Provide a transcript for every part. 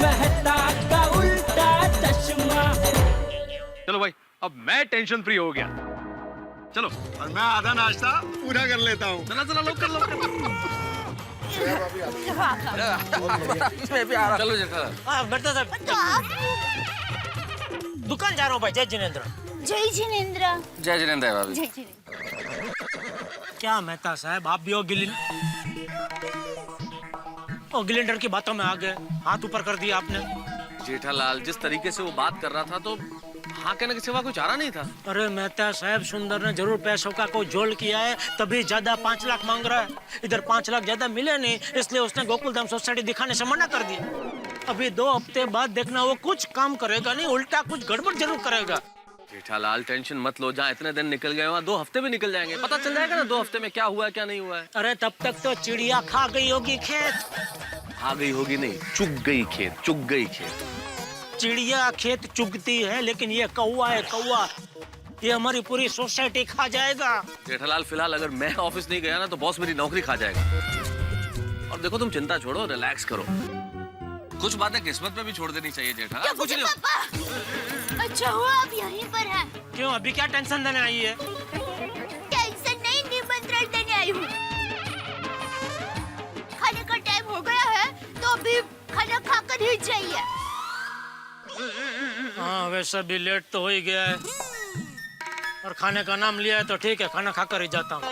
मेहता का उल्टा चश्मा। चलो भाई, अब मैं टेंशन फ्री हो गया। चलो, और मैं आधा नाश्ता पूरा कर लेता हूँ। चला चला, लो कर लो। मैं भी आ रहा। चलो जेठालाल। हाँ बेटा साहब, तो आप दुकान जा रहा हूँ भाई। जय जिनेंद्र। जय जिनेंद्र। जय जिनेंद्र है भाभी। जय जिनेंद्र। क्या मेहता साहब, आप भी गिलेंडर की बातों में आ गए, हाथ ऊपर कर दिया आपने। जेठालाल, जिस तरीके से वो बात कर रहा था तो हाँ कहने के सिवा कुछ चारा नहीं था। अरे मेहता साहब, सुंदर ने जरूर पैसों का कोई जोड़ किया है, तभी ज्यादा 5 लाख मांग रहा है। इधर 5 लाख ज्यादा मिले नहीं, इसलिए उसने गोकुलधाम सोसाइटी दिखाने से मना कर दिया। अभी 2 हफ्ते बाद देखना, वो कुछ काम करेगा नहीं, उल्टा कुछ गड़बड़ जरूर करेगा। जेठालाल टेंशन मत लो, जहाँ इतने दिन निकल गए वहाँ 2 हफ्ते भी निकल जाएंगे। पता चल जाएगा ना 2 हफ्ते में क्या हुआ है क्या नहीं हुआ है। अरे तब तक तो चिड़िया खा गई होगी खेत। आ गई होगी नहीं, चुग गई खेत, चुग गई खेत। चिड़िया खेत चुगती है, लेकिन ये कौवा है कौवा, ये हमारी पूरी सोसाइटी खा जाएगा। जेठालाल, फिलहाल अगर मैं ऑफिस नहीं गया ना तो बॉस मेरी नौकरी खा जाएगा। और देखो तुम चिंता छोड़ो, रिलैक्स करो। कुछ बातें किस्मत पे भी छोड़ देनी चाहिए जेठालाल। कुछ नहीं। पापा, अच्छा हुआ आप यहीं पर हैं। क्यों, अभी क्या टेंशन देने आई है? टेंशन नहीं, निमंत्रण देने आई हूँ। खाने का टाइम हो गया है, तो अभी खाना खाकर ही जाइए। हाँ, वैसे भी लेट तो हो ही गया है, और खाने का नाम लिया है तो ठीक है, खाना खाकर ही जाता हूँ।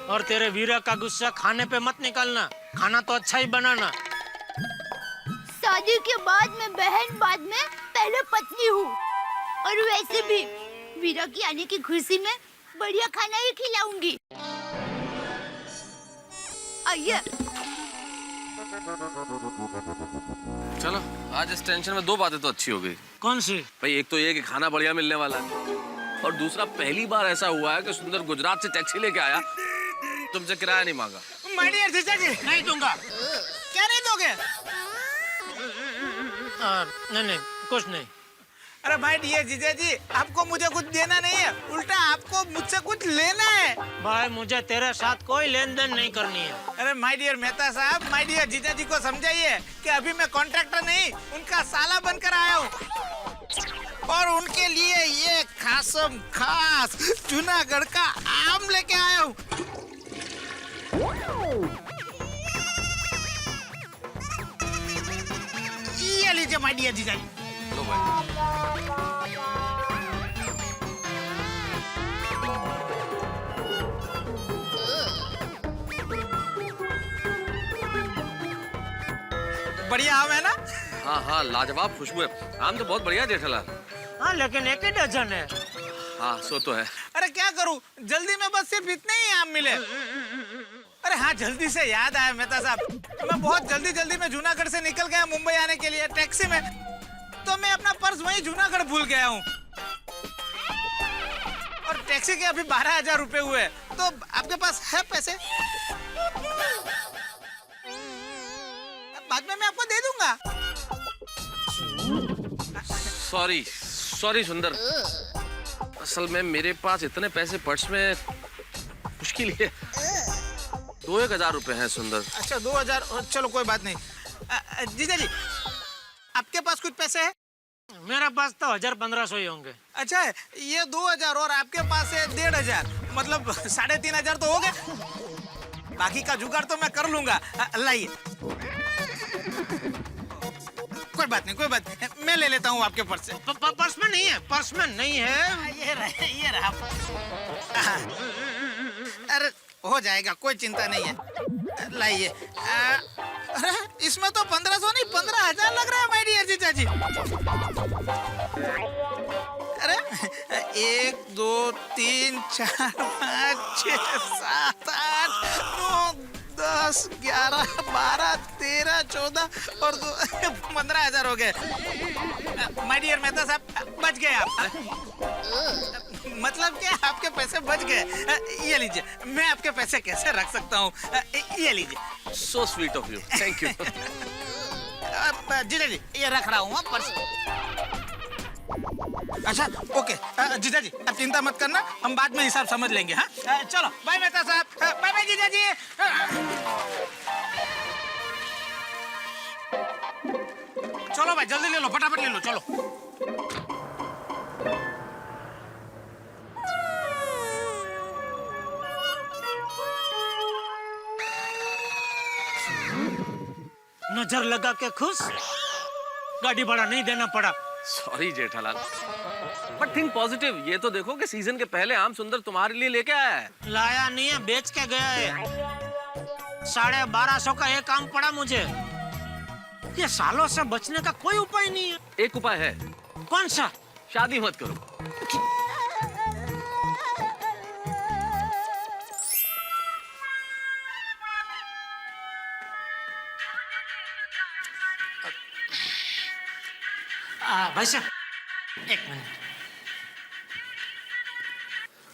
और तेरे वीरा का गुस्सा खाने पे मत निकालना, खाना तो अच्छा ही बनाना। शादी के बाद मैं बहन, बाद में पहले पत्नी हूँ, और वैसे भी वीरा की आने की खुशी में बढ़िया खाना ही खिलाऊंगी। आइए। चलो, आज इस टेंशन में 2 बातें तो अच्छी हो गई। कौन सी? भाई, एक तो ये कि खाना बढ़िया मिलने वाला है, और दूसरा पहली बार ऐसा हुआ है कि सुंदर गुजरात से टैक्सी लेके आया, तुमसे किराया नहीं मांगा। माय डियर जीजा जी, नहीं दूंगा। क्या नहीं दोगे? नहीं, कुछ नहीं। अरे भाई डियर जीजा जी, आपको मुझे कुछ देना नहीं है, उल्टा आपको मुझसे कुछ लेना है। भाई, मुझे तेरे साथ कोई लेन देन नहीं करनी है। अरे माय डियर मेहता साहब, माय डियर जीजा जी को समझाइए कि अभी मैं कॉन्ट्रैक्टर नहीं, उनका साला बनकर आया हूँ, और उनके लिए ये खासम खास जूनागढ़ का आम लेके आया हूँ। ये लीजिए माय डियर जीजा जी। लो भाई। बढ़िया आम है ना? हाँ हाँ, लाजवाब खुशबू है। आम तो बहुत बढ़िया जेठालाल। हाँ, लेकिन 1 ही डजन है। हाँ, सो तो है। अरे क्या करूं, जल्दी में बस सिर्फ इतने ही आम मिले। अरे हाँ, जल्दी से याद आया मेहता साहब, मैं बहुत जल्दी में जूनागढ़ से निकल गया मुंबई आने के लिए टैक्सी में, तो मैं अपना पर्स वहीं जूनागढ़ भूल गया हूँ, और टैक्सी के अभी 12,000 रुपए हुए। तो आपके पास है पैसे? बाद में मैं आपको दे दूंगा। सॉरी सुंदर, असल में मेरे पास इतने पैसे पर्स में मुश्किल है। 2-1 हजार रुपए हैं सुंदर। अच्छा, 2,000, चलो कोई बात नहीं। जीजा जी, आपके पास कुछ पैसे है? मेरे पास तो 1,000-1,500 ही होंगे। अच्छा, ये 2,000 और आपके पास है 1,500, मतलब 3,500 तो हो गए। बाकी का जुगाड़ तो मैं कर लूंगा। लाइए। कोई बात नहीं, मैं ले लेता हूँ आपके पर्स से। पर्स में नहीं है, पर्स में नहीं है। ये रहा। अरे हो जाएगा, कोई चिंता नहीं है। लाइए। अरे इसमें तो 1,500 नहीं 15,000 लग रहा है माय डियर जीजा जी। अरे 1 2 3 4 5 6 7 8 9 10 11 12 13 14 और 15,000 हो गए। माय डियर मेहता साहब, बच गए आप। मतलब कि आपके पैसे बच गए। ये लीजिए, मैं आपके पैसे कैसे रख सकता हूँ, ये लीजिए। So sweet of you, thank you. जीजा जी, ये रख रहा हूँ पर्स। अच्छा ओके, जीजा जी आप चिंता मत करना, हम बाद में हिसाब समझ लेंगे। हाँ चलो, बाय मेहता साहब, बाय बाय जीजा जी। चलो भाई जल्दी ले लो, फटाफट ले लो, चलो। नजर लगा के खुश, गाड़ी भाड़ा नहीं देना पड़ा। Sorry Jethalal, but think positive. ये तो देखो कि सीजन के पहले आम सुंदर तुम्हारे लिए लेके आया है। लाया नहीं है, बेच के गया है। 1250 का एक आम पड़ा मुझे। ये सालों से बचने का कोई उपाय नहीं है। एक उपाय है। कौन सा? शादी मत करो। भाई साहब, एक मिनट।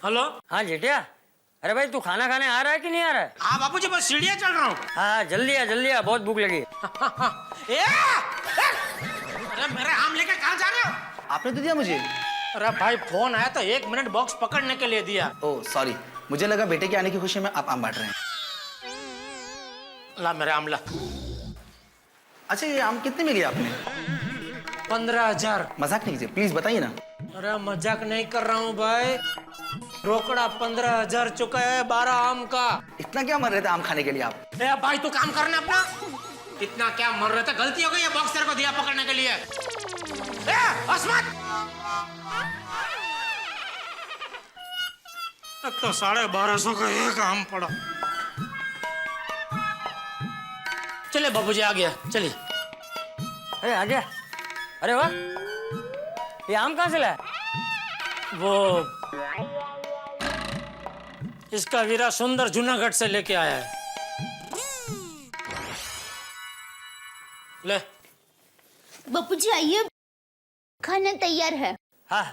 हेलो। हाँ जेठिया, अरे भाई तू खाना खाने आ रहा है कि नहीं आ रहा है? हाँ बापूजी, बस सीढ़ियाँ चढ़ रहा हूँ। हाँ जल्दी आ, बहुत भूख लगी। अरे मेरे आम लेके कहाँ जा रहे हो? आपने तो दिया मुझे। अरे भाई फोन आया तो 1 मिनट बॉक्स पकड़ने के लिए दिया। ओह सॉरी, मुझे लगा बेटे के आने की खुशी में आप आम बांट रहे हैं। ला मेरे आम ला। अच्छा ये आम कितने में लिया आपने? 15,000। मजाक नहीं कीजिए प्लीज, बताइए ना। अरे मजाक नहीं कर रहा हूँ भाई, रोकड़ा 15,000 चुका है 12 आम का। इतना क्या मर रहे थे आम खाने के लिए आप? ए भाई तू काम करना अपना। इतना क्या मर रहा था, गलती हो गई है, बॉक्स तेरे को दिया पकड़ने के लिए। अस्मत! अब तो 1250 का एक आम पड़ा। चले बाबूजी, आ गया, चलिए। अरे आ गया? अरे वाह, ये आम कहाँ से लाया? वो इसका वीरा सुंदर जूनागढ़ से लेके आया है। ले। बापूजी आइए, खाना तैयार है। हाँ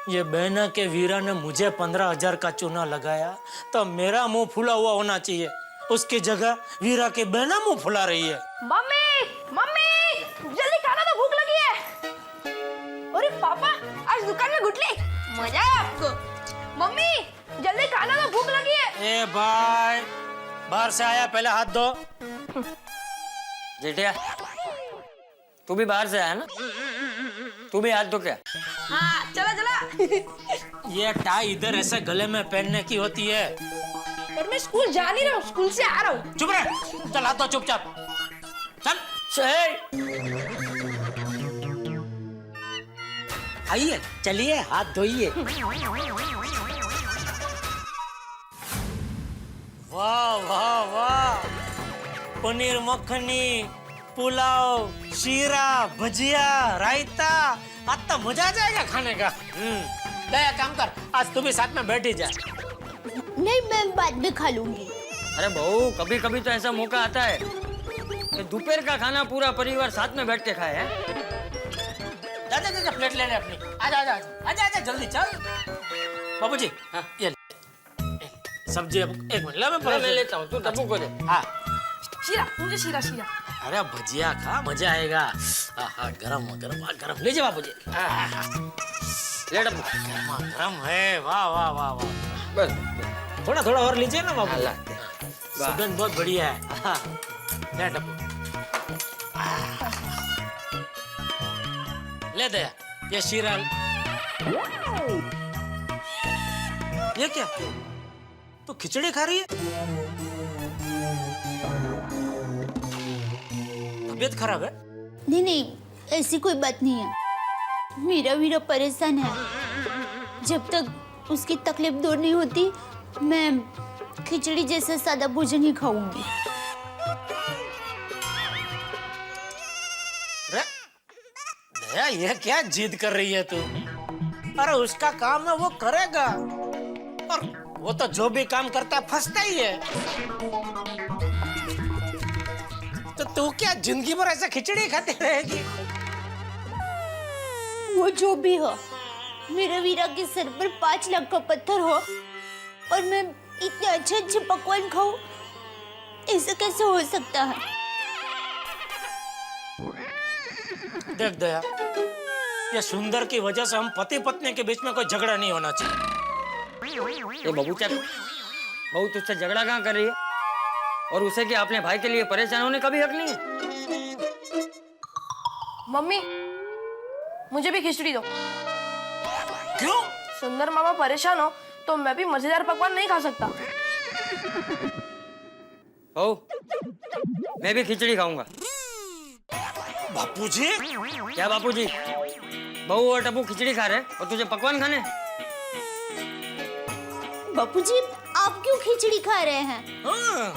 ये बहना के वीरा ने मुझे 15,000 का चूना लगाया तो मेरा मुंह फूला हुआ होना चाहिए। उसकी जगह वीरा की बहना मुंह फुला रही है। मम्मी मम्मी जल्दी खाना, तो भूख लगी है। अरे पापा आज दुकान में गुटली, मजा है आपको। मम्मी जल्दी खाना, तो भूख लगी है। ए भाई बाहर से आया, पहले हाथ धो। जेठिया, तू भी बाहर से आया ना? तू भी हाथ धो क्या? हाँ चला चला। ये टाई इधर ऐसे गले में पहनने की होती है। पर मैं स्कूल जा नहीं रहा हूँ, स्कूल से आ रहा हूँ। चुप रह, चल हाथ धो चुपचाप, चल। आइए चलिए हाथ धोइए। वाह वाह वाह, पनीर मक्खनी, पुलाव, शीरा, भजिया, रायता, आज तो मजा आ जाएगा खाने का। ले काम कर, आज तू भी साथ में बैठ ही जा। नहीं, मैं बाद में खा लूंगी। अरे बहू, कभी कभी तो ऐसा मौका आता है कि दोपहर का खाना पूरा परिवार साथ में बैठ के खाए। जा जा जा, प्लेट ले ले अपनी। आजा आजा आजा आजा, जल्दी चल। बाबूजी, हाँ ये ले। सब्जी अब 1 मिनट, मैं लेता हूँ, तू टप्पू को दे। हाँ शीरा, मुझे शीरा शीरा। अरे भजिया खा, मजा आएगा। हाँ गरम गरम गरम, ले जा बाबूजी। ले टप्पू। गरम है, वाह वाह वाह वाह। बस थोड़ा थोड़ा और लीजिए ना बाबू। अल्लाह। सुगंध बहुत बढ़िया है। ले टप्पू, ले दे ये शीरा। ये क्या, तो खिचड़ी खा रही है? तबीयत खराब है? नहीं नहीं, ऐसी कोई बात नहीं है। मेरा वीरा परेशान है। जब तक उसकी तकलीफ दूर नहीं होती, मैं खिचड़ी जैसा सादा भोजन ही खाऊंगी। दया, ये क्या जिद कर रही है तू? अरे उसका काम है, वो करेगा। और वो तो जो भी काम करता है फंसता ही है। तो तू क्या जिंदगी भर ऐसा खिचड़ी खाती रहेगी? वो जो भी हो, मेरे वीरा के सर पर 5 लाख का पत्थर हो और मैं इतने अच्छे अच्छे पकवान खाऊं, ऐसा कैसे हो सकता है? देख दया, ये सुंदर की वजह से हम पति पत्नी के बीच में कोई झगड़ा नहीं होना चाहिए। ये बबूचा बहू तुझसे झगड़ा कहाँ कर रही है? और उसे कि अपने भाई के लिए परेशान होने का भी हक नहीं है? मम्मी मुझे भी खिचड़ी दो। क्यों? सुंदर मामा परेशान हो तो मैं भी मजेदार पकवान नहीं खा सकता। बहू मैं भी खिचड़ी खाऊंगा। बापूजी, क्या बापूजी? बहू और टप्पू खिचड़ी खा रहे और तुझे पकवान खाने? बापूजी, आप क्यों खिचड़ी खा रहे हैं? हाँ।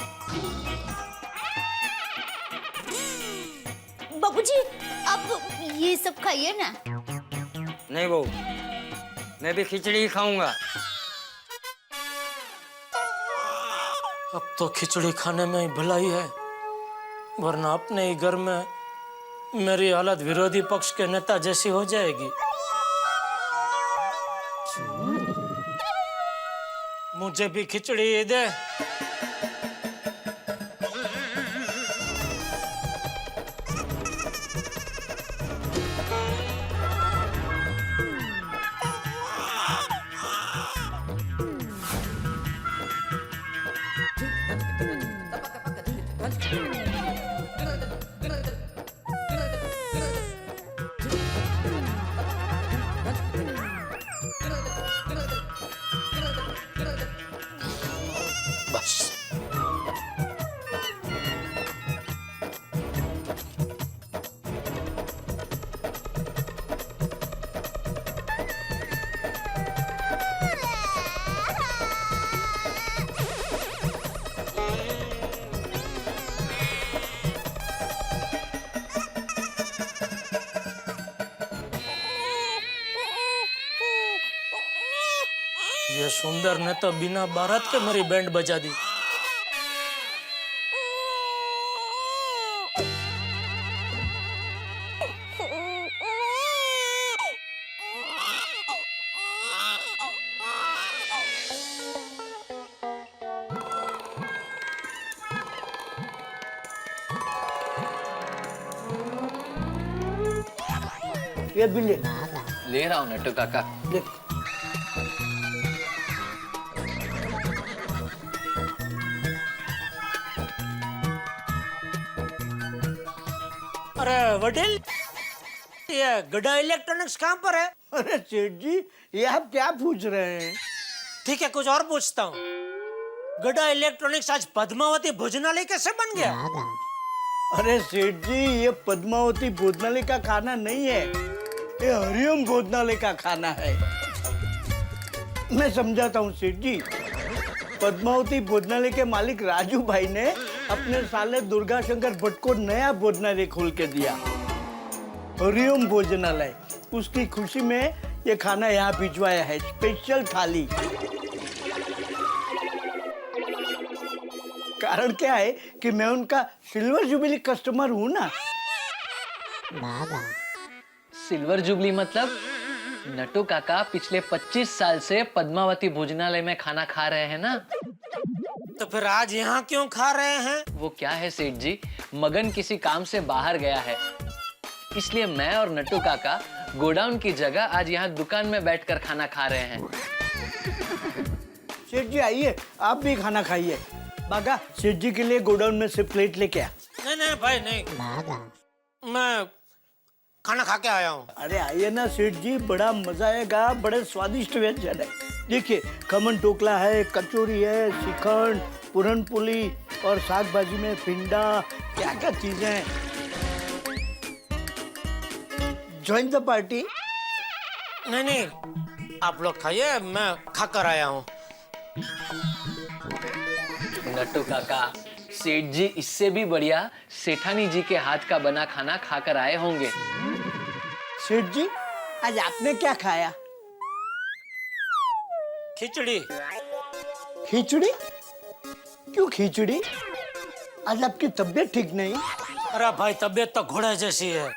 बापूजी, आप ये सब खाइए ना। नहीं बहू, मैं भी खिचड़ी ही खाऊंगा। अब तो खिचड़ी खाने में ही भलाई है, वरना अपने ही घर में मेरी हालत विरोधी पक्ष के नेता जैसी हो जाएगी। मुझे भी खिचड़ी दे। बस ये सुंदर ने तो बिना बारात के मेरी बैंड बजा दी। ये भी ले रहा हूँ नट्टू काका। ले। अरे वडील, ये गड़ा इलेक्ट्रॉनिक्स कहाँ पर है? अरे सेठ जी, ये आप क्या पूछ रहे हैं? ठीक है, कुछ और पूछता हूँ। गड़ा इलेक्ट्रॉनिक्स आज पद्मावती भोजनालय कैसे बन गया? अरे सेठ जी, ये पद्मावती भोजनालय का खाना नहीं है, ये हरिओम भोजनालय का खाना है। मैं समझाता हूँ सेठ जी। पद्मावती भोजनालय के मालिक राजू भाई ने अपने साले दुर्गा शंकर भट्ट को नया भोजनालय खोल के दिया, हरिओम भोजनालय। उसकी खुशी में ये खाना यहाँ भिजवाया है, स्पेशल थाली। कारण क्या है कि मैं उनका सिल्वर जुबली कस्टमर हूँ ना। सिल्वर जुबली मतलब नट्टू काका पिछले 25 साल से पद्मावती भोजनालय में खाना खा रहे हैं ना। तो फिर आज यहाँ क्यों खा रहे हैं? वो क्या है सेठ जी, मगन किसी काम से बाहर गया है, इसलिए मैं और नट्टू काका गोडाउन की जगह आज यहाँ दुकान में बैठकर खाना खा रहे हैं। सेठ जी आइए, आप भी खाना खाइए। बागा, सेठ जी के लिए गोडाउन में से प्लेट लेके आ। नहीं नहीं भाई नहीं, मैं खाना खा के आया हूँ। अरे आइए ना सेठ जी, बड़ा मजा आएगा, बड़े स्वादिष्ट व्यंजन है। देखिए, खमन टोकला है, कचौरी है, श्रीखंड, पूरनपोली और साग भाजी में पिंडा, क्या क्या चीजें हैं। Join the party. नहीं नहीं, आप लोग खाइए, मैं खा कर आया हूँ। नट्टू काका, सेठ जी इससे भी बढ़िया सेठानी जी के हाथ का बना खाना खाकर आए होंगे। सेठ जी, आज आपने क्या खाया? खिचड़ी। खिचड़ी? क्यों खिचड़ी? आज आपकी तबीयत ठीक नहीं? अरे भाई, तबीयत तो घोड़े जैसी है।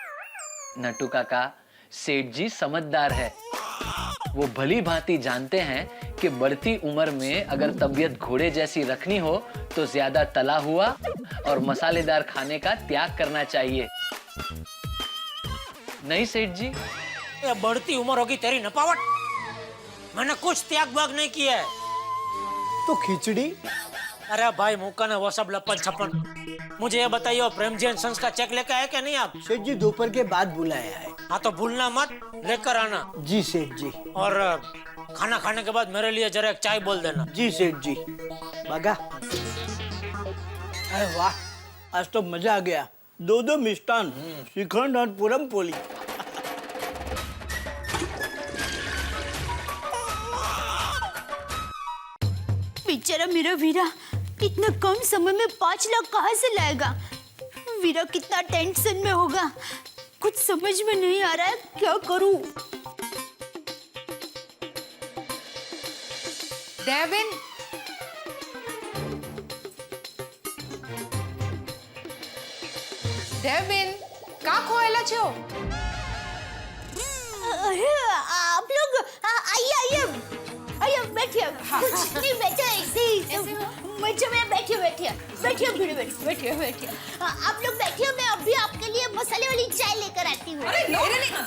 नट्टू काका, सेठ जी समझदार है, वो भली भांति जानते हैं कि बढ़ती उम्र में अगर तबीयत घोड़े जैसी रखनी हो तो ज्यादा तला हुआ और मसालेदार खाने का त्याग करना चाहिए। नहीं सेठ जी? ये बढ़ती उम्र होगी तेरी नपावट। मैंने कुछ त्याग भाग नहीं किया है। तो खिचड़ी? अरे भाई मुक्का ने वो सब लपन छपन। मुझे ये बताइए प्रेम जी एंड सन्स का चेक लेकर आए क्या नहीं आप? सेठ जी दोपहर के बाद बुलाया है। हाँ तो भूलना मत, लेकर आना। जी सेठ जी। और खाना खाने के बाद मेरे लिए जरा एक चाय बोल देना। जी सेठ जी। बागा, अरे वाह, आज तो मजा आ गया। दो मिष्टान, श्रीखंड और पूरम पोली। बेचारा मेरा वीरा इतना कम समय में 5 लाख कहाँ से लाएगा? वीरा कितना टेंशन में होगा, कुछ समझ में नहीं आ रहा है क्या करूं। देविन, देविन, का खोएला छो? अरे आप लोग आइए आइए आइए, बैठिए। कुछ नहीं, बैठे ऐसे ही मजे में। बैठिए बैठिए बैठिए बैठिए बैठिए। आप लोग बैठिए, मैं अभी आपके लिए मसाले वाली चाय लेकर आती हूँ। अरे नहीं,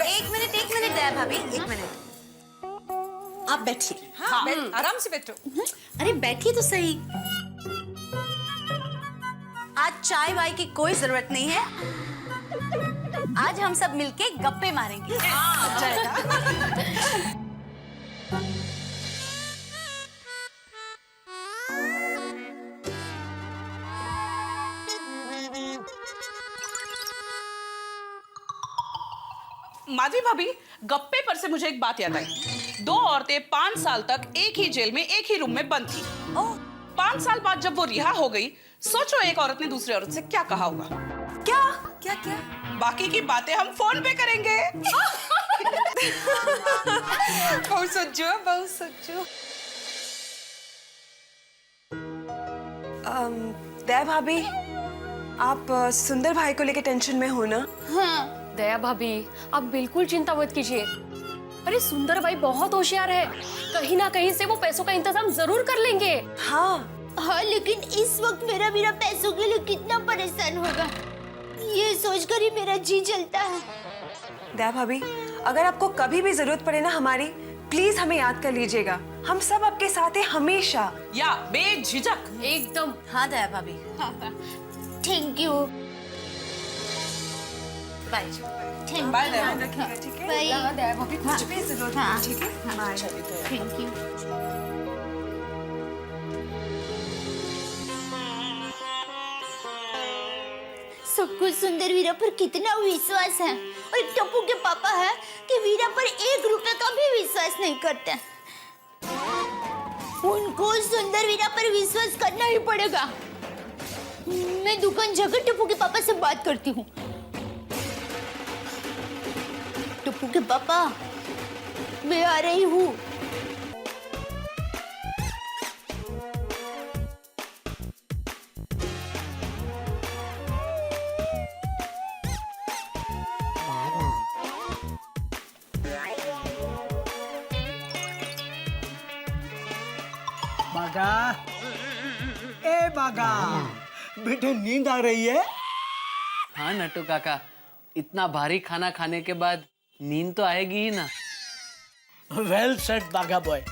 एक मिनट दया भाभी, एक मिनट। आप बैठिए। हाँ, आराम से बैठो। अरे बैठिए तो सही। आज चाय वाय की कोई जरूरत नहीं है। आज हम सब मिलके गप्पे मारेंगे। माधवी भाभी, गप्पे पर से मुझे एक बात याद आई। 2 औरतें 5 साल तक एक ही जेल में एक ही रूम में बंद थी। 5 साल बाद जब वो रिहा हो गई, सोचो एक औरत ने दूसरी औरत से क्या कहा होगा? क्या क्या क्या? बाकी की बातें हम फोन पे करेंगे। बहुत सोचो, बहुत सोचो। दया भाभी, आप सुंदर भाई को लेके टेंशन में हो ना? हाँ दया भाभी, आप बिल्कुल चिंता मत कीजिए। अरे सुंदर भाई बहुत होशियार है, कहीं ना कहीं से वो पैसों का इंतजाम जरूर कर लेंगे। हाँ, लेकिन इस वक्त मेरा वीरा पैसों के लिए कितना परेशान होगा, ये सोचकर ही मेरा जी जलता है। दया भाभी, अगर आपको कभी भी जरूरत पड़े ना हमारी, प्लीज हमें याद कर लीजिएगा। हम सब आपके साथ हैं हमेशा। या बेझिझक एकदम। हाँ दया भाभी। Thank you. बाय। बाय दया। ठीक है? बाय। दया भाभी, कुछ भी जरूरत हो, ठीक है? बाय। Thank you. सब कुछ सुंदर वीरा पर कितना विश्वास है, और टप्पू के पापा है कि वीरा पर 1 रुपए का भी विश्वास नहीं करते। उनको सुंदर वीरा पर विश्वास करना ही पड़ेगा। मैं दुकान जाकर टप्पू के पापा से बात करती हूँ। टप्पू के पापा, मैं आ रही हूँ। बागा, ए बागा, बेटे नींद आ रही है? हाँ नट्टू काका, इतना भारी खाना खाने के बाद नींद तो आएगी ही ना। वेल सेड बागा बॉय,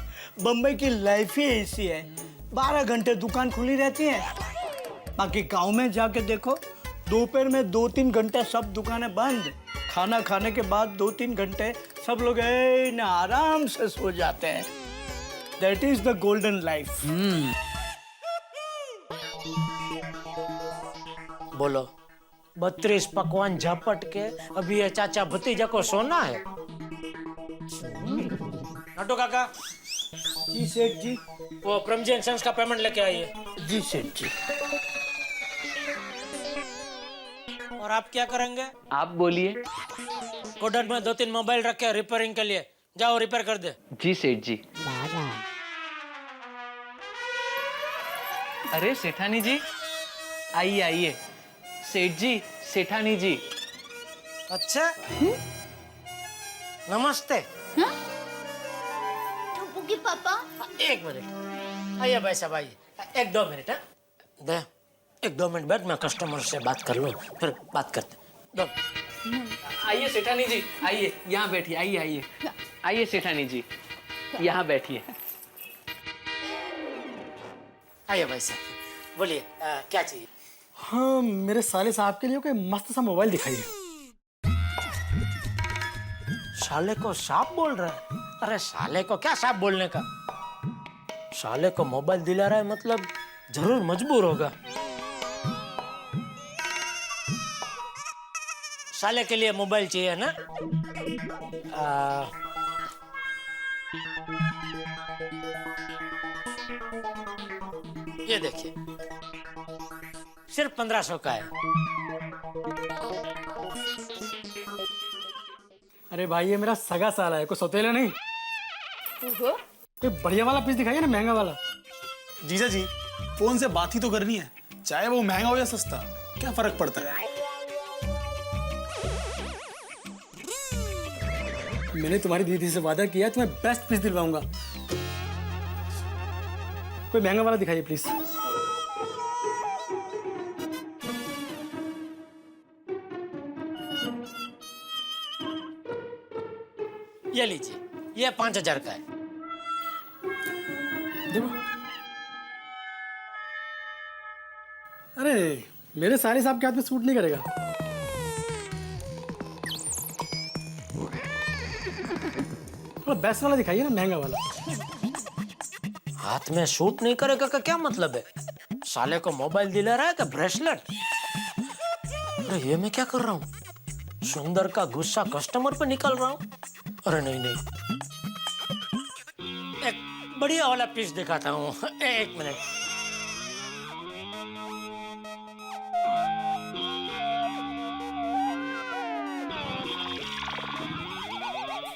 बम्बई की लाइफ ही ऐसी है। 12 घंटे दुकान खुली रहती है। बाकी गांव में जाके देखो, दोपहर में 2-3 घंटे सब दुकानें बंद। खाना खाने के बाद 2-3 घंटे सब लोग आराम से सो जाते हैं। That is the golden life. बोलो, 32 पकवान झपट के अभी ये चाचा भतीजा को सोना है। नटू काका, जी सेठ जी। वो प्रेमजी एंड सन्स का पेमेंट लेके आइए। जी सेठ जी। और आप क्या करेंगे? आप बोलिए। गोडाउन में 2-3 मोबाइल रखे रिपेयरिंग के लिए, जाओ रिपेयर कर दे। जी सेठ जी। अरे सेठानी जी, आइए आइए। सेठ जी, सेठानी जी। अच्छा, नमस्ते। टप्पू के पापा, 1 मिनट आइए भाई साहब, आइए। 1-2 मिनट है, दे 1-2 मिनट बाद मैं कस्टमर से बात कर लूँ, फिर बात करते। दो आइए सेठानी जी, आइए यहाँ बैठिए। आइए आइए आइए सेठानी जी। यहाँ बैठिए। आइए भाई साहब, बोलिए क्या चाहिए? हाँ, मेरे साले साहब के लिए कोई मस्त सा मोबाइल दिखाइए। साले को सांप बोल रहा है? अरे साले को क्या सांप बोलने का? साले को मोबाइल दिला रहा है मतलब जरूर मजबूर होगा। साले के लिए मोबाइल चाहिए ना? ये देखिए, सिर्फ 1500 का है। अरे भाई, ये मेरा सगा साला है, कोई सौतेला नहीं। कोई बढ़िया वाला पीस दिखाइए ना, महंगा वाला। जीजा जी, फोन से बात ही तो करनी है, चाहे वो महंगा हो या सस्ता, क्या फर्क पड़ता है? मैंने तुम्हारी दीदी से वादा किया, तुम्हें बेस्ट पीस दिलवाऊंगा। कोई महंगा वाला दिखाइए प्लीज। ये लीजिए, ये 5000 का है। देखो, अरे मेरे साले साहब के हाथ में सूट नहीं करेगा। थोड़ा बेस्ट वाला दिखाइए ना, महंगा वाला। हाथ में शूट नहीं करेगा का क्या मतलब है? साले को मोबाइल दिला रहा है का ब्रेसलेट? अरे ये मैं क्या कर रहा हूँ? सुंदर का गुस्सा कस्टमर पे निकल रहा हूँ? अरे नहीं नहीं, एक बढ़िया वाला पीस दिखाता हूँ। एक मिनट।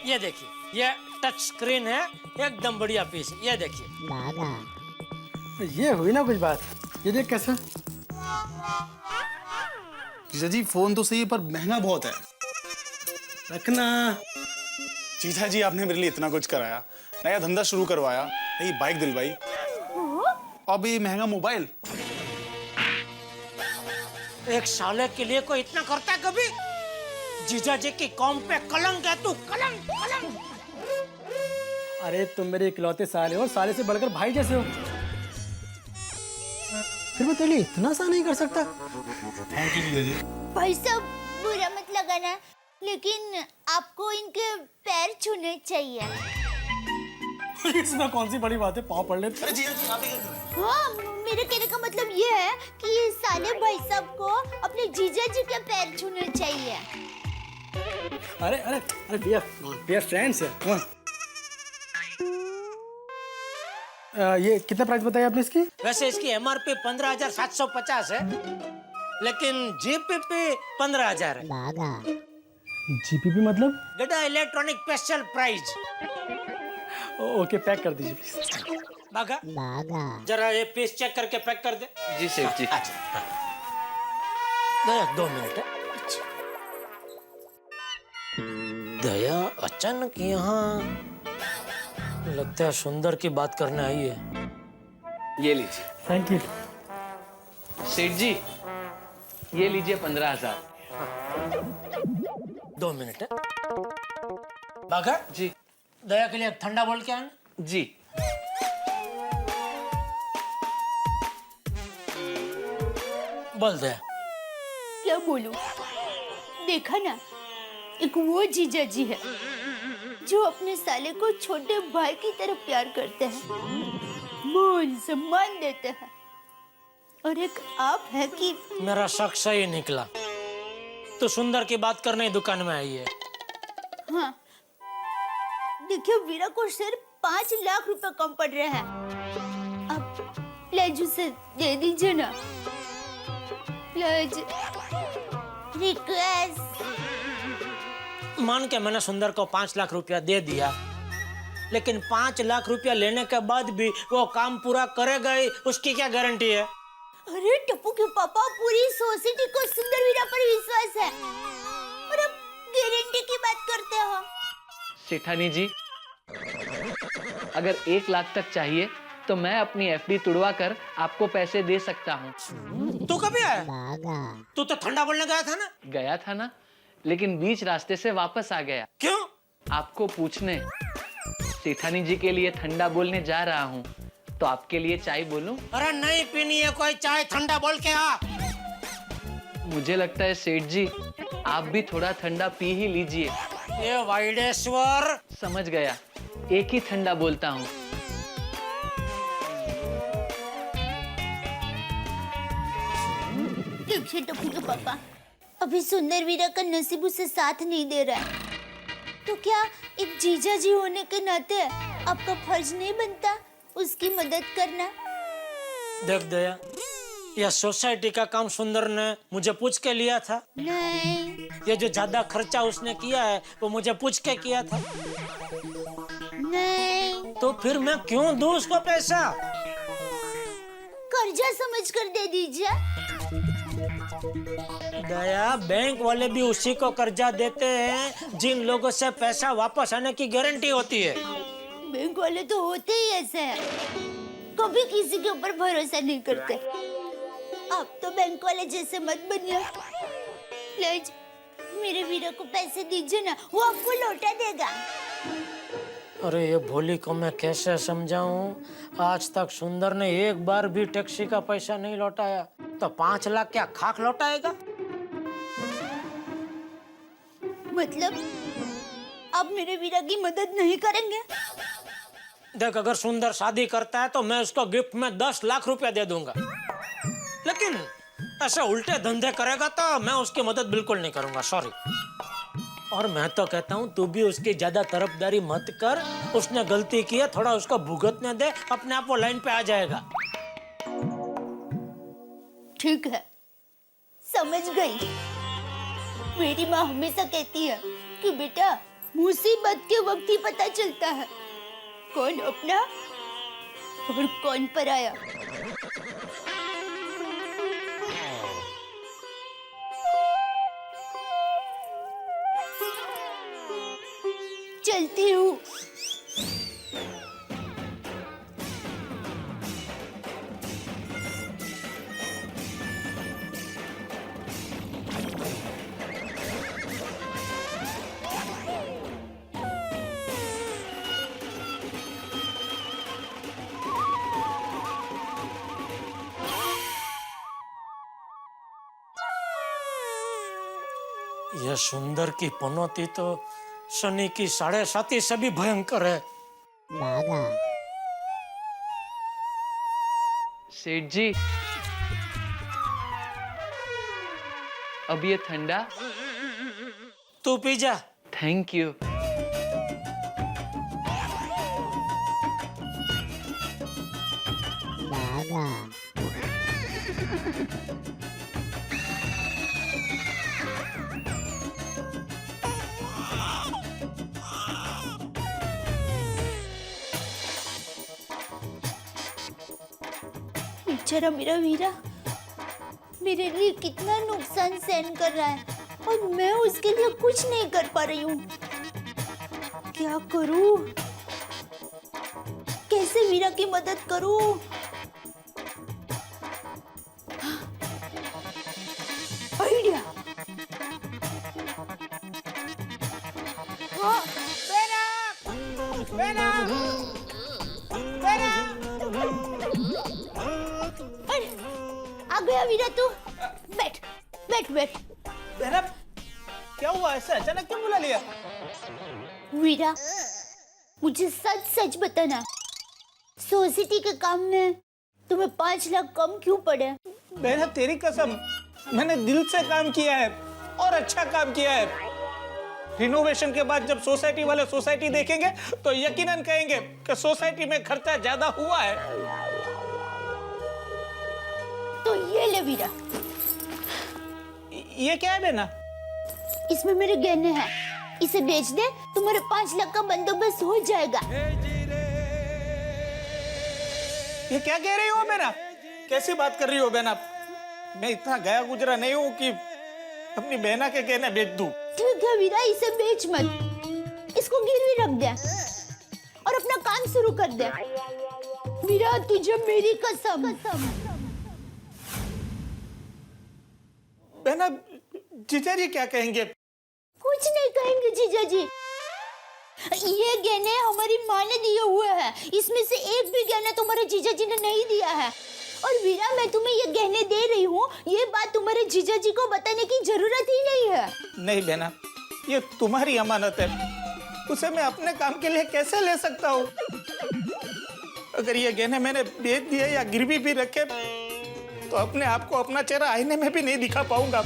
ये देखिए, ये टच स्क्रीन है, एकदम बढ़िया पीस। ये देखिए। ये हुई ना कुछ बात। ये देख कैसा। जीजा जी, फोन तो सही है पर महंगा बहुत है। रखना। जीजा जी, आपने मेरे लिए इतना कुछ कराया, नया धंधा शुरू करवाया, नई बाइक दिलवाई, अब ये महंगा मोबाइल। एक साले के लिए कोई इतना करता है कभी? जीजा जी की कौम पे कलंक है तू, कलंक कलंक। अरे तुम मेरे इकलौते साले हो, साले से बढ़कर भाई जैसे हो। फिर मैं तेरे लिए इतना सा नहीं कर सकता। थैंक यू जीजा जी। भाई साहब, बुरा मत लगाना, लेकिन आपको इनके पैर छूने चाहिए। इसमें कौन सी बड़ी बात है, पाँव पड़ लेते। अरे जीजा जी, आप ही कर दो। हाँ, मेरे कहने का मतलब ये है कि ये साले भाई साहब को अपने जीजा जी के पैर छूने चाहिए। अरे अरे अरे भैया फ्रेंड्स है। ये कितना प्राइस बताया आपने इसकी? वैसे इसकी MRP 15,750 है, लेकिन GPP 15,000 है। GPP मतलब? गड्ढा electronic special price. Okay, pack कर दीजिए प्लीज। बागा जरा ये पीस चेक करके पैक कर दे। जी सेठ जी। अच्छा, हाँ। 2 मिनट है। दया अचानक यहाँ, लगता है सुंदर की बात करने आई है। ये लीजिए। थैंक यू सेठ जी, ये लीजिए 15,000। 2 मिनट है। बागा जी। दया के लिए ठंडा बोल के आना। जी। बोल दया। क्या बोलूं? देखा ना, एक वो जीजा जी है जो अपने साले को छोटे भाई की तरह प्यार करते हैं, मान सम्मान देते हैं, और एक आप है कि मेरा शक सही निकला। तो सुंदर की बात करने दुकान में आई है। हाँ, देखिए, वीरा को सिर्फ 5 लाख रुपए कम पड़ रहे हैं। आप प्लेज उसे दे दीजिए ना, प्लेज, रिक्वेस्ट। मान के मैंने सुंदर को 5 लाख रुपया दे दिया, लेकिन 5 लाख रुपया लेने के बाद भी वो काम पूरा करेगा ही, उसकी क्या गारंटी है? अरे टप्पू के पापा, पूरी सोसाइटी को सुंदर वीरा पर विश्वास है, और अब गारंटी की बात करते हो। सेठानी जी, अगर 1 लाख तक चाहिए तो मैं अपनी FD तुड़वा कर आपको पैसे दे सकता हूँ। तू कभी आया? तू तो ठंडा बोलने गया था ना? गया था ना, लेकिन बीच रास्ते से वापस आ गया। क्यों? आपको पूछने। सेठानी जी के लिए ठंडा बोलने जा रहा हूँ, तो आपके लिए चाय बोलूं? अरे नहीं पीनी है कोई चाय, ठंडा बोल के आ। मुझे लगता है सेठ जी आप भी थोड़ा ठंडा पी ही लीजिए। ये वाइडेश्वर। समझ गया, एक ही ठंडा बोलता हूँ। देखिए टप्पू के पापा, अभी सुंदर वीरा का नसीब उसे साथ नहीं दे रहा है, तो क्या एक जीजा जी होने के नाते आपका फर्ज नहीं बनता उसकी मदद करना? देख दया, यह सोसाइटी का काम सुंदर ने मुझे पूछ के लिया था। नहीं। ये जो ज्यादा खर्चा उसने किया है वो मुझे पूछ के किया था। नहीं। तो फिर मैं क्यों दूं उसको पैसा? कर्जा समझ कर दे दीजिए। दया, बैंक वाले भी उसी को कर्जा देते हैं जिन लोगों से पैसा वापस आने की गारंटी होती है। बैंक वाले तो होते ही ऐसे हैं, कभी किसी के ऊपर भरोसा नहीं करते। आप तो बैंक वाले जैसे मत बनिए। प्लीज मेरे वीरा को पैसे दीजिए ना, वो आपको लौटा देगा। अरे ये भोली को मैं कैसे समझाऊं? आज तक सुंदर ने एक बार भी टैक्सी का पैसा नहीं लौटाया, तो 5 लाख क्या खाक लौटाएगा? मतलब आप मेरे वीरा की मदद नहीं करेंगे? देख, अगर सुंदर शादी करता है तो मैं उसको गिफ्ट में 10 लाख रुपया दे दूंगा, लेकिन ऐसे उल्टे धंधे करेगा तो मैं उसकी मदद बिल्कुल नहीं करूंगा, सॉरी। और मैं तो कहता हूँ तू भी उसकी ज्यादा तरफदारी मत कर। उसने गलती की है, थोड़ा उसको भुगतने दे, अपने आप वो लाइन पे आ जाएगा। ठीक है, समझ गई। मेरी माँ हमेशा कहती है कि बेटा मुसीबत के वक्त ही पता चलता है कौन अपना और कौन पराया। चलती हूँ। यह सुंदर की पनौती तो शनि की 7.5 से भी भयंकर है। सेठ जी, अब ये ठंडा तू पी जा। Thank you. बेचारा मेरा वीरा मेरे लिए कितना नुकसान सहन कर रहा है और मैं उसके लिए कुछ नहीं कर पा रही हूँ। क्या करूँ? कैसे वीरा की मदद करूँ? आइडिया। हाँ, आ गया वीरा, तू बैठ बैठ बैठ। क्या हुआ? ऐसा अचानक क्यों बुला लिया? वीरा, मुझे सच सच बताना, सोसाइटी के काम में तुम्हें 5 लाख कम क्यों पड़े? बहना तेरी कसम, मैंने दिल से काम किया है और अच्छा काम किया है। रिनोवेशन के बाद जब सोसाइटी वाले सोसाइटी देखेंगे तो यकीनन कहेंगे कि सोसाइटी में खर्चा ज्यादा हुआ है। तो ये ले वीरा। ये क्या है बहना? इसमें मेरे गहने हैं, इसे बेच दे, तुम्हारे 5 लाख का बंदोबस्त हो जाएगा। ये क्या कह रही हो बहना? कैसी बात कर रही हो बहना? मैं इतना गया गुजरा नहीं हूँ कि अपनी बहना के गहने बेच दूं। ठीक है वीरा, इसे बेच मत, इसको गिरवी रख दे और अपना काम शुरू कर दे। वीरा, तुझे मेरी कसम। बहना, जीजा जी क्या कहेंगे? कुछ नहीं कहेंगे जीजा जी। ये गहने हमारी माँ ने दिए हुए हैं, इसमें से एक भी गहना तुम्हारे जीजा जी ने नहीं दिया है। और वीरा, मैं तुम्हें ये गहने दे रही हूँ, ये बात तुम्हारे जीजा जी को बताने की जरूरत ही नहीं है। नहीं बहना, ये तुम्हारी अमानत है, उसे मैं अपने काम के लिए कैसे ले सकता हूँ? अगर ये गहने मैंने बेच दिए या गिरवी भी रखे तो अपने आप को अपना चेहरा आईने में भी नहीं दिखा पाऊंगा।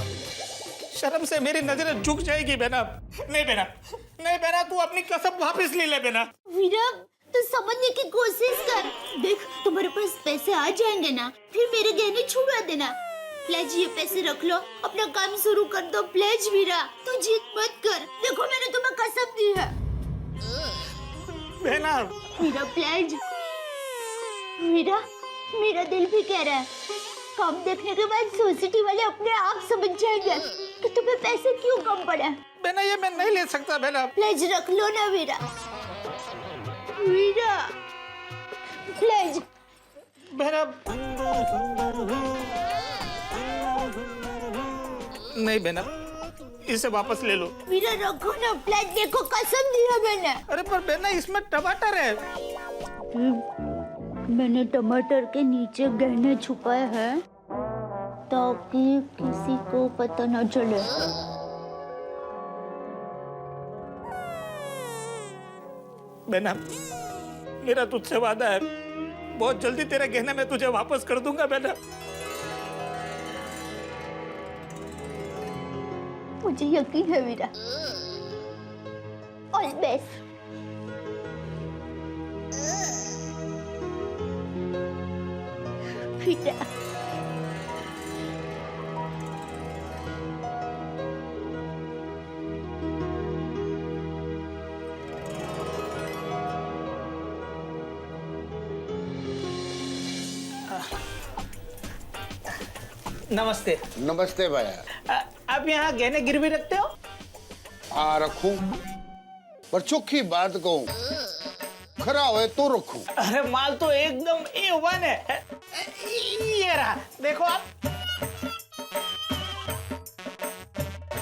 शर्म से मेरी नजरें झुक जाएगी बहना। नहीं बहना, नहीं बहना, तू अपनी कसम वापस ले ले बहना। वीरा, तू समझने की कोशिश कर। देख, तुम्हारे पास पैसे आ जाएंगे ना, फिर मेरे गहने छुड़ा देना। प्लीज ये पैसे रख लो, अपना काम शुरू कर दो। प्लीज वीरा, तू जिद मत कर। देखो, मैंने तुम्हें कसम दी है। बहना, वीरा प्लीज। वीरा, मेरा दिल भी कह रहा है, काम देखने के बाद सोसाइटी वाले अपने आप समझ जाएंगे कि तुम्हें पैसे क्यों कम पड़े। बहना, ये मैं नहीं ले सकता बहना। प्लीज रख लो ना वीरा। वीरा प्लीज। बहना, नहीं बहना, इसे वापस ले लो। वीरा रखो ना प्लीज, देखो कसम दी है मैंने। अरे पर बहना, इसमें टमाटर है। मैंने टमाटर के नीचे गहने छुपाए हैं ताकि किसी को पता न चले। बहना, मेरा तुझसे वादा है, बहुत जल्दी तेरे गहने में तुझे वापस कर दूंगा बहना। मुझे यकीन है वीरा। All best. वीरा, नमस्ते। नमस्ते भैया। आप यहाँ गहने गिरवी रखते हो? हाँ रखूं, पर चोखी बात कहूं, खरा होए तो रखूं। अरे माल तो एकदम A1 है। ये रहा, देखो आप।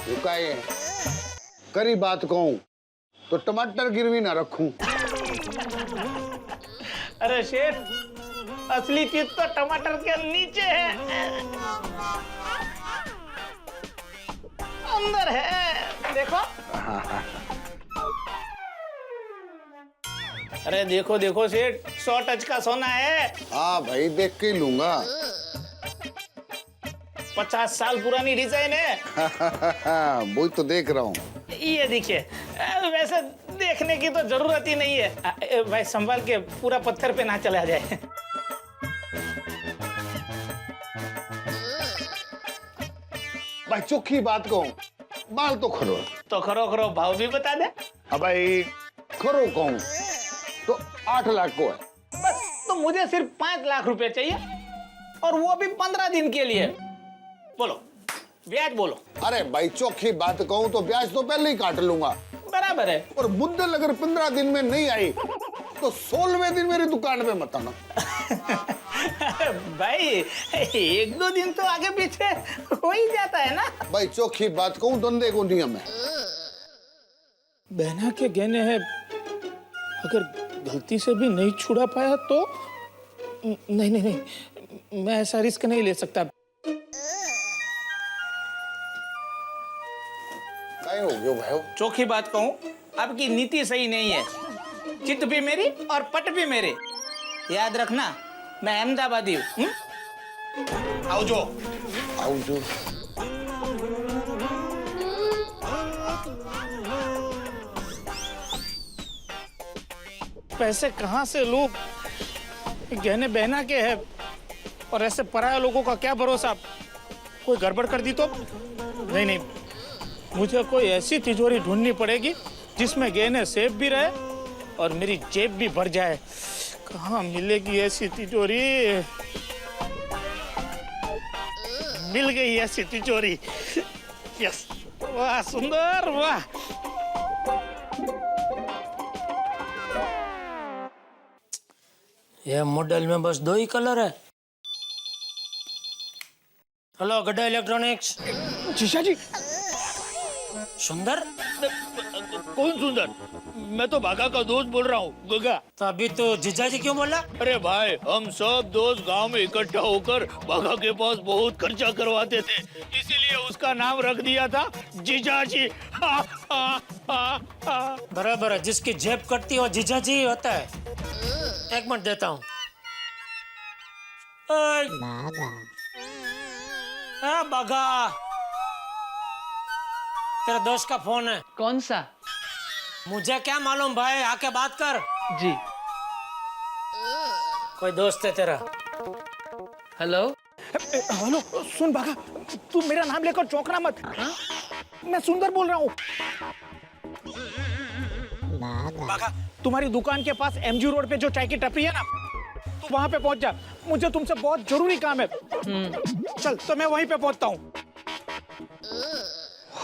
रुकाए, करी बात कहूं तो टमाटर गिरवी ना रखूं। अरे शेठ, असली चीज तो टमाटर के नीचे है, अंदर है, देखो। अरे देखो देखो सेठ, 100 टच का सोना है। हाँ भाई, देख के ही लूंगा। 50 साल पुरानी डिजाइन है। वही तो देख रहा हूँ। ये देखिए, वैसे देखने की तो जरूरत ही नहीं है। भाई संभाल के, पूरा पत्थर पे ना चला जाए। भाई चोखी बात कहूं, माल तो खरो। तो खरो खरो भाव भी बता दे। अब भाई खरो कहूं तो 8 लाख को है। बस, तो मुझे सिर्फ 5 लाख रुपए चाहिए, और वो भी 15 दिन के लिए। बोलो, ब्याज बोलो। अरे भाई चोखी बात कहूं तो ब्याज तो पहले ही काट लूंगा। बराबर है। और मुद्दल अगर 15 दिन में नहीं आई तो 16वें दिन मेरी दुकान पे मत आना। भाई 1-2 दिन तो आगे पीछे हो ही जाता है ना। भाई चोखी बात कहूं, धंधे को नियम है। बहना के गहने हैं, अगर गलती से भी नहीं छुड़ा पाया तो नहीं नहीं नहीं, मैं ऐसा रिस्क नहीं ले सकता। क्या हो गया भाई? चोखी बात कहूं, आपकी नीति सही नहीं है। चित भी मेरी और पट भी मेरे। याद रखना, मैं अहमदाबादी हूँ। आओ जो। आओ जो। पैसे कहाँ से लूं? गहने बहना के हैं, और ऐसे पराया लोगों का क्या भरोसा। कोई गड़बड़ कर दी तो? नहीं नहीं, मुझे कोई ऐसी तिजोरी ढूंढनी पड़ेगी जिसमें गहने सेफ भी रहे और मेरी जेब भी भर जाए। कहाँ मिलेगी ऐसी तिजोरी? मिल गई ऐसी तिजोरी। यस, वाह सुंदर, वाह। ये मॉडल में बस 2 ही कलर है। हेलो, गड्ढा इलेक्ट्रॉनिक्स। जीजा जी। सुंदर, कौन सुंदर? मैं तो भागा का दोस्त बोल रहा हूँ, गगा। तो अभी तो जीजा जी क्यों बोला? अरे भाई, हम सब दोस्त गांव में इकट्ठा होकर भागा के पास बहुत खर्चा करवाते थे, इसीलिए उसका नाम रख दिया था जीजाजी। बराबर है, जिसकी जेब कटती हो जीजा जी होता है। एक मिनट देता हूँ। बागा, तेरे दोस्त का फोन है। कौन सा? मुझे क्या मालूम भाई, आके बात कर। जी। कोई दोस्त है तेरा? हेलो। हेलो, सुन बागा, तू मेरा नाम लेकर चौंकना मत। मैं सुंदर बोल रहा हूँ। बागा, तुम्हारी दुकान के पास एमजी रोड पे जो चाय की टपरी है ना, तू वहाँ पे पहुँच जा। मुझे तुमसे बहुत जरूरी काम है। चल, तो मैं वहीं पे पहुँचता हूँ।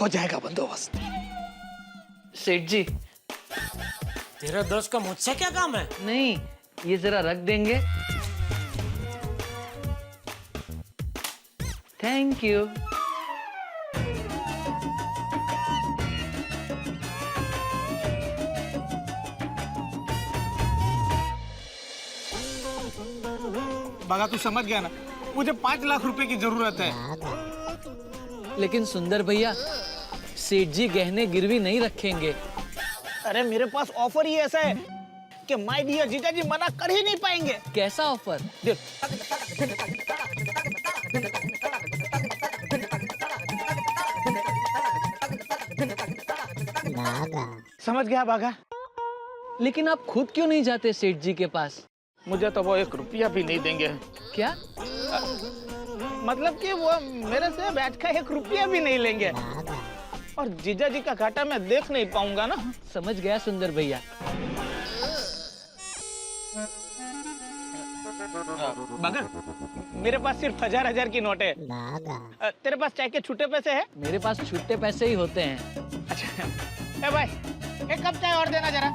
हो जाएगा बंदोबस्त। सेठ जी, तेरे दोस्त का मुझसे क्या काम है? नहीं, ये जरा रख देंगे? Thank you. बागा, तू समझ गया ना, मुझे 5 लाख रुपए की जरूरत है। लेकिन सुंदर भैया, सेठ जी गहने गिरवी नहीं रखेंगे। अरे मेरे पास ऑफर ही ऐसा है कि माय डियर जीजाजी मना कर ही नहीं पाएंगे। कैसा ऑफर? देख, समझ गया बागा? लेकिन आप खुद क्यों नहीं जाते सेठ जी के पास? मुझे तो वो 1 रुपया भी नहीं देंगे। क्या? मतलब कि वो मेरे से बैठ का 1 रुपया भी नहीं लेंगे, और जीजा जी का घाटा मैं देख नहीं पाऊंगा ना। समझ गया सुंदर भैया। बागा, मेरे पास सिर्फ 1000 की नोट है। तेरे पास चाय के छूटे पैसे है? मेरे पास छुट्टे पैसे ही होते हैं। अच्छा, ए भाई, 1 कप चाय और देना जरा।